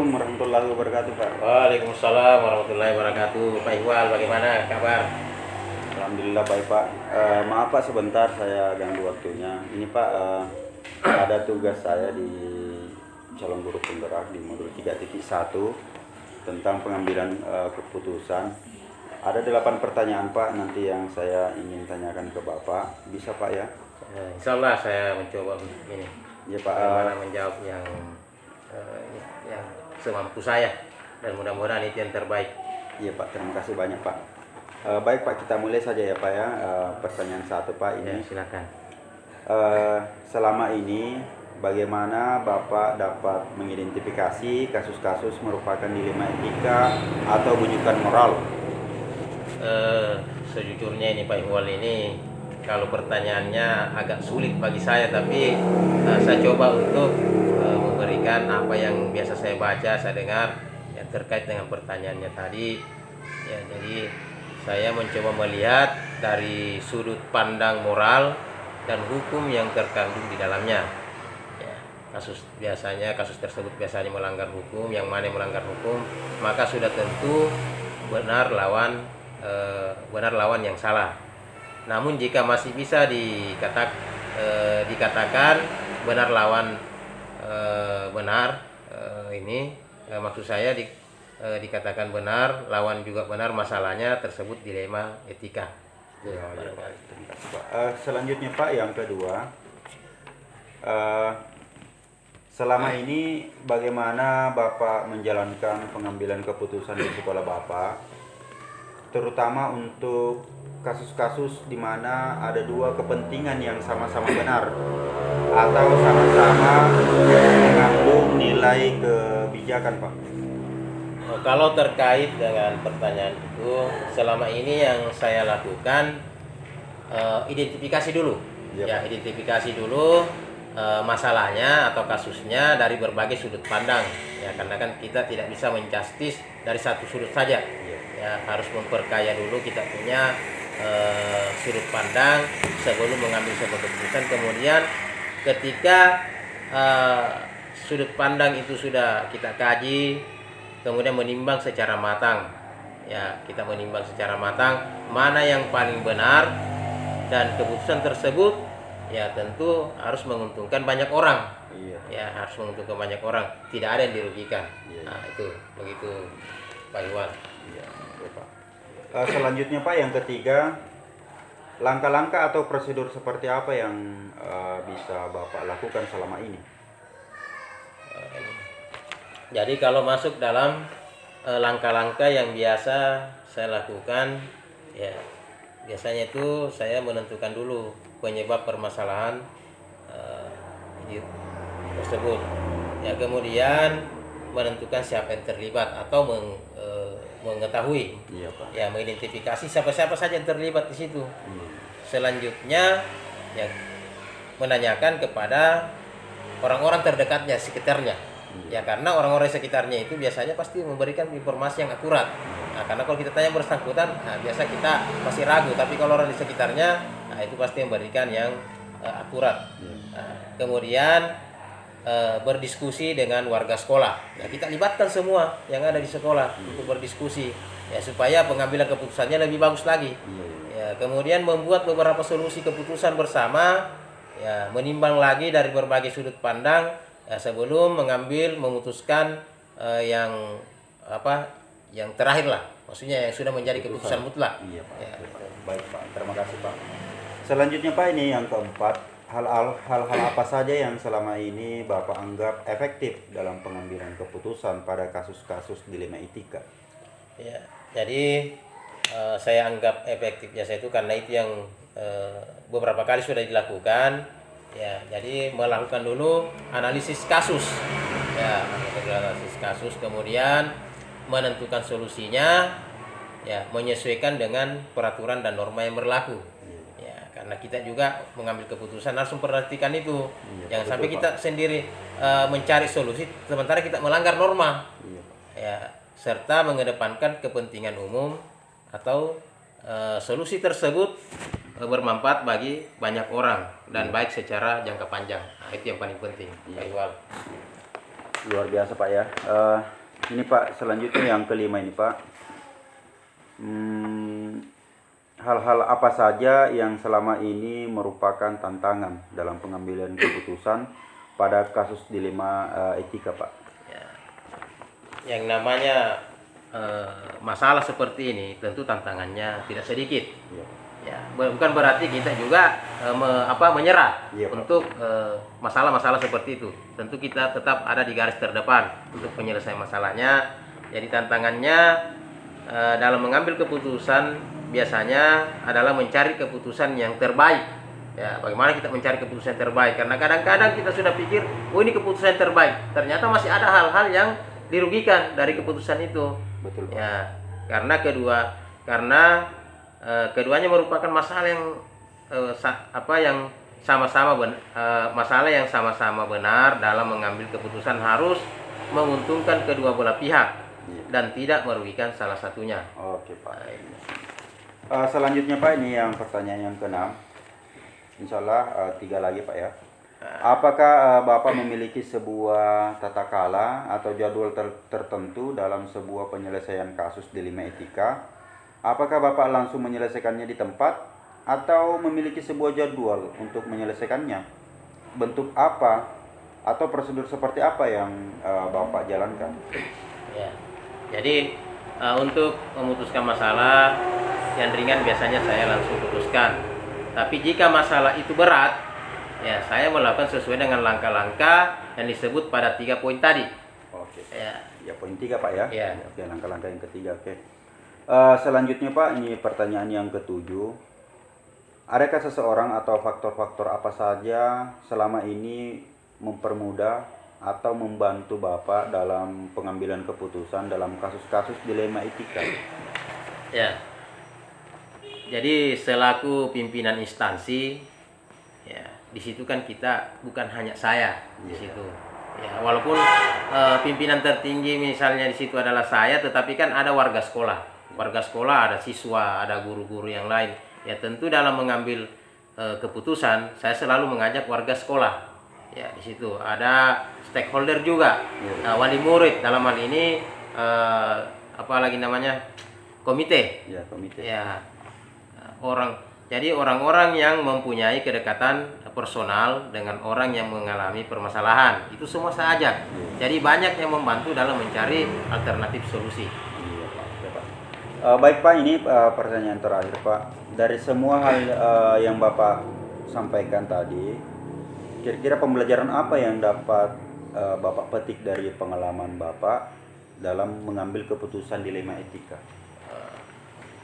Assalamualaikum warahmatullahi wabarakatuh, Pak. Waalaikumsalam warahmatullahi wabarakatuh. Pak Iqbal, bagaimana kabar? Alhamdulillah baik, Pak. Maaf Pak, sebentar saya ganggu waktunya. Ini Pak, ada tugas saya di calon guru penggerak di modul 3.1 tentang pengambilan keputusan. Ada 8 pertanyaan Pak, nanti yang saya ingin tanyakan ke Bapak. Bisa Pak ya? Insya Allah saya mencoba ini. Ya Pak. Bagaimana menjawab yang semampu saya, dan mudah-mudahan itu yang terbaik. Iya Pak, terima kasih banyak Pak. Baik Pak, kita mulai saja ya Pak ya. Pertanyaan 1 Pak ini. Ya, silakan. Selama ini bagaimana Bapak dapat mengidentifikasi kasus-kasus merupakan dilema etika atau bujukan moral? Sejujurnya ini Pak Iqbal, ini kalau pertanyaannya agak sulit bagi saya, tapi saya coba untuk memberikan apa yang biasa saya baca, saya dengar ya, terkait dengan pertanyaannya tadi ya. Jadi saya mencoba melihat dari sudut pandang moral dan hukum yang terkandung di dalamnya ya. Kasus tersebut biasanya melanggar hukum, yang mana yang melanggar hukum maka sudah tentu benar lawan yang salah. Namun jika masih bisa dikatakan benar lawan benar, maksud saya dikatakan benar lawan juga benar, masalahnya tersebut dilema etika. Ya, Pak. Terima kasih, Pak. Selanjutnya Pak, yang kedua, selama ini bagaimana Bapak menjalankan pengambilan keputusan di sekolah Bapak, terutama untuk kasus-kasus di mana ada dua kepentingan yang sama-sama benar atau sama-sama mengandung nilai kebijakan, Pak? Kalau terkait dengan pertanyaan itu, selama ini yang saya lakukan identifikasi dulu. Ya, identifikasi dulu masalahnya atau kasusnya dari berbagai sudut pandang. Ya, karena kan kita tidak bisa menjustis dari satu sudut saja. Ya, harus memperkaya dulu kita punya sudut pandang sebelum mengambil sebuah keputusan. Kemudian ketika sudut pandang itu sudah kita kaji, kemudian menimbang secara matang. Ya, kita menimbang secara matang mana yang paling benar, dan keputusan tersebut ya tentu harus menguntungkan banyak orang. Ya, harus menguntungkan banyak orang, tidak ada yang dirugikan. Nah, itu begitu Pak Iwan. Pak. Selanjutnya Pak, yang ketiga, langkah-langkah atau prosedur seperti apa yang bisa Bapak lakukan selama ini? Jadi kalau masuk dalam langkah-langkah yang biasa saya lakukan, ya biasanya itu saya menentukan dulu penyebab permasalahan tersebut. Ya, kemudian menentukan siapa yang terlibat atau mengetahui, ya mengidentifikasi siapa-siapa saja yang terlibat di situ. Selanjutnya ya menanyakan kepada orang-orang terdekatnya, sekitarnya. Ya, karena orang-orang sekitarnya itu biasanya pasti memberikan informasi yang akurat. Nah, karena kalau kita tanya bersangkutan, biasa kita masih ragu, tapi kalau orang di sekitarnya, itu pasti memberikan yang akurat. Kemudian berdiskusi dengan warga sekolah. Nah, kita libatkan semua yang ada di sekolah untuk berdiskusi ya, supaya pengambilan keputusannya lebih bagus lagi. Ya, kemudian membuat beberapa solusi keputusan bersama, ya menimbang lagi dari berbagai sudut pandang ya, sebelum memutuskan yang terakhir lah, maksudnya yang sudah menjadi keputusan mutlak. Iya Pak. Ya. Baik Pak, terima kasih Pak. Selanjutnya Pak, ini yang keempat, hal-hal apa saja yang selama ini Bapak anggap efektif dalam pengambilan keputusan pada kasus-kasus dilema etika? Ya, jadi saya anggap efektif biasa itu karena itu yang beberapa kali sudah dilakukan. Ya, jadi melakukan dulu analisis kasus. Ya, analisis kasus, kemudian menentukan solusinya, ya menyesuaikan dengan peraturan dan norma yang berlaku. Ya, karena kita juga mengambil keputusan harus memperhatikan itu. Jangan sampai kita sendiri mencari solusi sementara kita melanggar norma. Ya, serta mengedepankan kepentingan umum atau solusi tersebut bermanfaat bagi banyak orang dan baik secara jangka panjang. Nah, itu yang paling penting, Pak Iqbal. luar biasa Pak ya. Ini Pak, selanjutnya yang kelima ini Pak. Hal-hal apa saja yang selama ini merupakan tantangan dalam pengambilan keputusan pada kasus dilema etika Pak? Ya. Yang namanya masalah seperti ini tentu tantangannya tidak sedikit. Ya, bukan berarti kita juga menyerah untuk masalah-masalah seperti itu. Tentu kita tetap ada di garis terdepan untuk penyelesaian masalahnya. Jadi tantangannya dalam mengambil keputusan biasanya adalah mencari keputusan yang terbaik. Ya, bagaimana kita mencari keputusan yang terbaik? Karena kadang-kadang kita sudah pikir, oh ini keputusan yang terbaik. Ternyata masih ada hal-hal yang dirugikan dari keputusan itu. Betul Pak. Ya, karena keduanya merupakan masalah yang masalah yang sama-sama benar dalam mengambil keputusan harus menguntungkan kedua belah pihak dan tidak merugikan salah satunya. Oke Pak. Selanjutnya Pak, ini yang pertanyaan yang keenam. Insya Allah 3 lagi Pak ya. Apakah Bapak memiliki sebuah tata kala atau jadwal tertentu dalam sebuah penyelesaian kasus dilema etika? Apakah Bapak langsung menyelesaikannya di tempat atau memiliki sebuah jadwal untuk menyelesaikannya? Bentuk apa atau prosedur seperti apa yang Bapak jalankan? Ya. Jadi untuk memutuskan masalah yang ringan biasanya saya langsung putuskan. Tapi jika masalah itu berat, ya saya melakukan sesuai dengan langkah-langkah yang disebut pada 3 poin tadi. Oke. Ya, poin 3 Pak ya. Ya. Oke, langkah-langkah yang ketiga. Oke. Selanjutnya Pak, ini pertanyaan yang ketujuh. Adakah seseorang atau faktor-faktor apa saja selama ini mempermudah atau membantu Bapak dalam pengambilan keputusan dalam kasus-kasus dilema etika? Ya. Jadi selaku pimpinan instansi, ya di situ kan kita bukan hanya saya di situ. Ya, walaupun pimpinan tertinggi misalnya di situ adalah saya, tetapi kan ada warga sekolah. Warga sekolah, ada siswa, ada guru-guru yang lain. Ya tentu dalam mengambil keputusan, saya selalu mengajak warga sekolah. Ya di situ ada stakeholder juga, wali murid dalam hal ini apalagi namanya komite. Ya, komite. Ya jadi orang-orang yang mempunyai kedekatan personal dengan orang yang mengalami permasalahan itu semua saya ajak. Jadi banyak yang membantu dalam mencari alternatif solusi. Baik Pak, ini pertanyaan terakhir Pak. Dari semua hal yang Bapak sampaikan tadi, kira-kira pembelajaran apa yang dapat Bapak petik dari pengalaman Bapak dalam mengambil keputusan dilema etika?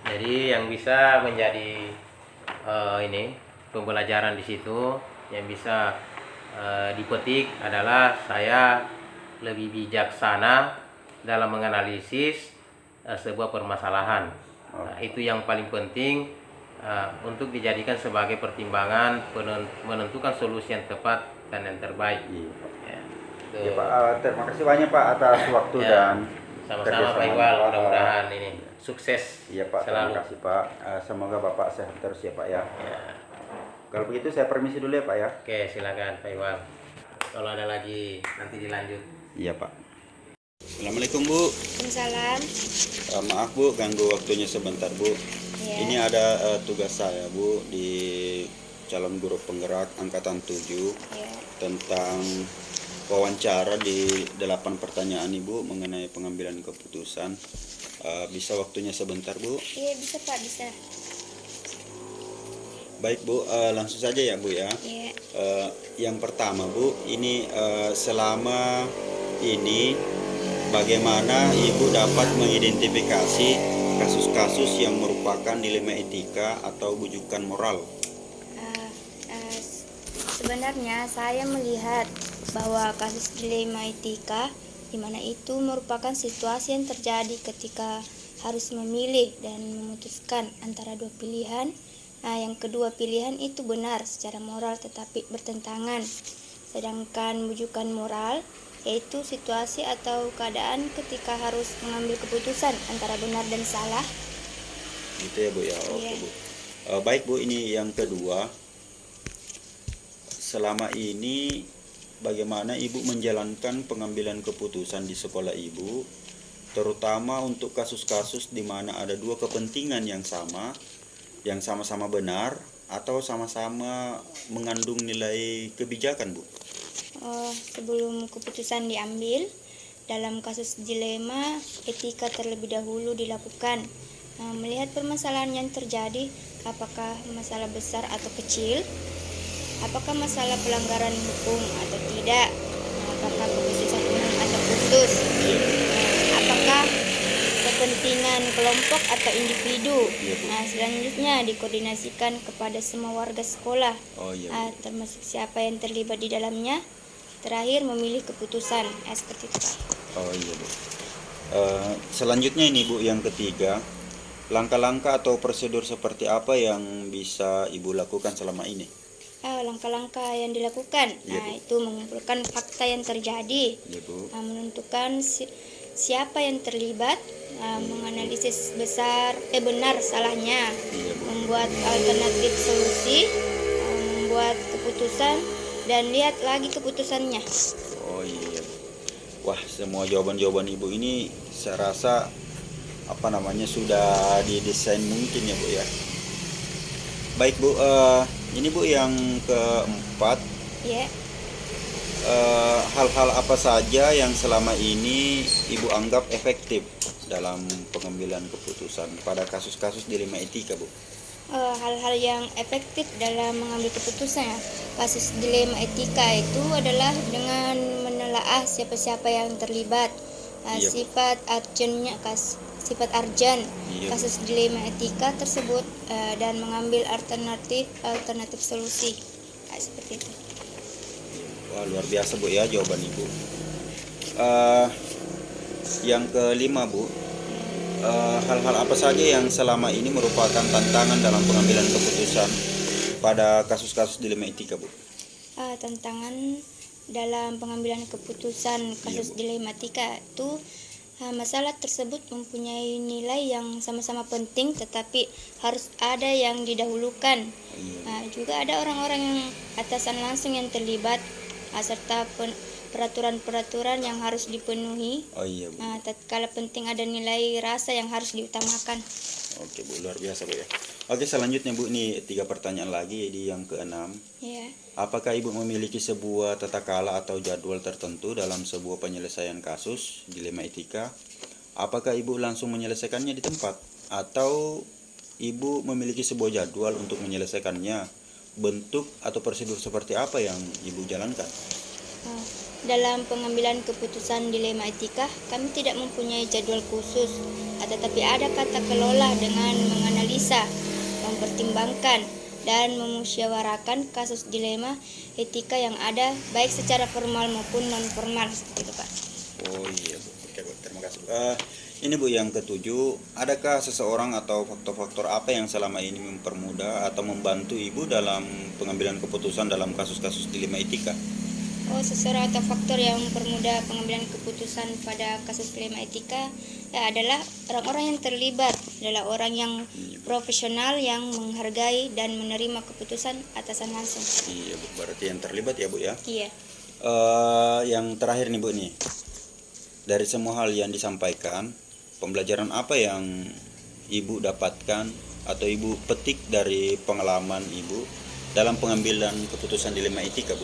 Jadi yang bisa menjadi pembelajaran di situ, yang bisa dipetik adalah saya lebih bijaksana dalam menganalisis sebuah permasalahan. Nah, itu yang paling penting untuk dijadikan sebagai pertimbangan menentukan solusi yang tepat dan yang terbaik. Ya Pak, terima kasih banyak Pak atas waktu dan sama-sama Pak Iqbal, mudah-mudahan ini sukses. Iya Pak, selalu. Terima kasih Pak. Semoga Bapak sehat terus ya Pak ya. Kalau begitu saya permisi dulu ya Pak ya. Oke, silakan Pak Iqbal. Kalau ada lagi nanti dilanjut. Iya Pak. Assalamualaikum Bu. Waalaikumsalam. Maaf Bu, ganggu waktunya sebentar Bu. Ya. Ini ada tugas saya Bu di calon guru penggerak angkatan 7 Ya. tentang wawancara di 8 pertanyaan Ibu mengenai pengambilan keputusan. Bisa waktunya sebentar Bu? Iya bisa Pak, bisa. Baik Bu, langsung saja ya Bu ya. Iya. Yang pertama Bu, ini selama ini bagaimana Ibu dapat mengidentifikasi kasus-kasus yang merupakan dilema etika atau bujukan moral? Sebenarnya saya melihat bahwa kasus dilema etika di mana itu merupakan situasi yang terjadi ketika harus memilih dan memutuskan antara dua pilihan. Yang kedua pilihan itu benar secara moral tetapi bertentangan. Sedangkan bujukan moral yaitu situasi atau keadaan ketika harus mengambil keputusan antara benar dan salah. Gitu ya Bu ya. Oke Bu. Baik Bu, ini yang kedua. Selama ini bagaimana Ibu menjalankan pengambilan keputusan di sekolah Ibu, terutama untuk kasus-kasus di mana ada dua kepentingan yang sama-sama benar atau sama-sama mengandung nilai kebijakan, Bu? Sebelum keputusan diambil, dalam kasus dilema, etika terlebih dahulu dilakukan. Melihat permasalahan yang terjadi, apakah masalah besar atau kecil, apakah masalah pelanggaran hukum atau tidak, apakah keputusan umum atau khusus, apakah kepentingan kelompok atau individu. Selanjutnya dikoordinasikan kepada semua warga sekolah, termasuk siapa yang terlibat di dalamnya. Terakhir memilih keputusan, seperti itu, Pak. Bu. Selanjutnya ini, Bu, yang ketiga, langkah-langkah atau prosedur seperti apa yang bisa Ibu lakukan selama ini? Langkah-langkah yang dilakukan, itu mengumpulkan fakta yang terjadi, menentukan siapa yang terlibat, menganalisis benar salahnya, membuat alternatif solusi, membuat keputusan, dan lihat lagi keputusannya. Wah, semua jawaban-jawaban Ibu ini saya rasa sudah didesain mungkin ya, Bu ya. Baik, Bu, ini Bu yang keempat. Hal-hal apa saja yang selama ini Ibu anggap efektif dalam pengambilan keputusan pada kasus-kasus dilema etika, Bu? Hal-hal yang efektif dalam mengambil keputusan kasus dilema etika itu adalah dengan menelaah siapa-siapa yang terlibat, sifat arjen kasus dilema etika tersebut, dan mengambil alternatif solusi, seperti itu. Wah, luar biasa, Bu ya, jawaban Ibu. Yang kelima, Bu, hal-hal apa saja yang selama ini merupakan tantangan dalam pengambilan keputusan pada kasus-kasus dilema etika, Bu? Tantangan dalam pengambilan keputusan kasus dilema etika itu, masalah tersebut mempunyai nilai yang sama-sama penting, tetapi harus ada yang didahulukan. Juga ada orang-orang yang atasan langsung yang terlibat, serta peraturan-peraturan yang harus dipenuhi. Tatkala penting ada nilai rasa yang harus diutamakan. Oke, Bu, luar biasa, Bu ya. Oke, selanjutnya, Bu, ini 3 pertanyaan lagi di yang keenam. Apakah Ibu memiliki sebuah tata cara atau jadwal tertentu dalam sebuah penyelesaian kasus dilema etika? Apakah Ibu langsung menyelesaikannya di tempat atau Ibu memiliki sebuah jadwal untuk menyelesaikannya? Bentuk atau prosedur seperti apa yang Ibu jalankan? Dalam pengambilan keputusan dilema etika, kami tidak mempunyai jadwal khusus, tetapi ada kata kelola dengan menganalisa, mempertimbangkan, dan memusyawarahkan kasus dilema etika yang ada, baik secara formal maupun non-formal, seperti itu, Pak. Oke, Bu, terima kasih. Ini, Bu, yang ketujuh, adakah seseorang atau faktor-faktor apa yang selama ini mempermudah atau membantu Ibu dalam pengambilan keputusan dalam kasus-kasus dilema etika? Seseorang atau faktor yang mempermudah pengambilan keputusan pada kasus dilema etika adalah orang-orang yang terlibat, adalah orang yang profesional yang menghargai dan menerima keputusan atasan langsung. Bu, berarti yang terlibat ya, Bu ya? Iya. Yang terakhir nih, Bu, nih, dari semua hal yang disampaikan, pembelajaran apa yang Ibu dapatkan atau Ibu petik dari pengalaman Ibu dalam pengambilan keputusan dilema etika, Bu?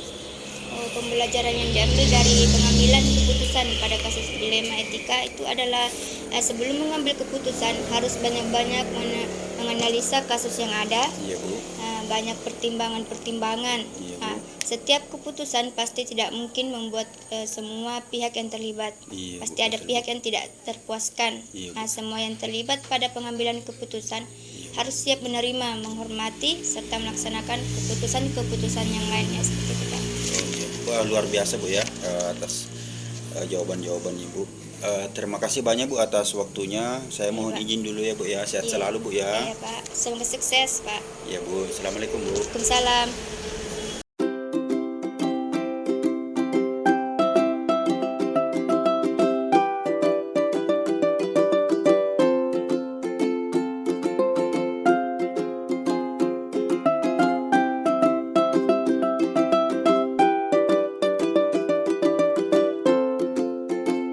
Pembelajaran yang diambil dari pengambilan keputusan pada kasus dilema etika itu adalah sebelum mengambil keputusan harus banyak-banyak menganalisa kasus yang ada. Bu. Banyak pertimbangan-pertimbangan. Setiap keputusan pasti tidak mungkin membuat semua pihak yang terlibat. Pasti ada pihak yang tidak terpuaskan. Semua yang terlibat pada pengambilan keputusan harus siap menerima, menghormati, serta melaksanakan keputusan-keputusan yang lainnya, seperti itu, Pak. Wah, luar biasa, Bu ya, atas jawaban-jawaban Ibu. Terima kasih banyak, Bu, atas waktunya. Saya mohon izin dulu ya, Bu ya. Sehat selalu, Bu ya. Iya, Pak. Semoga sukses, Pak. Iya, Bu. Assalamualaikum, Bu. Waalaikumsalam.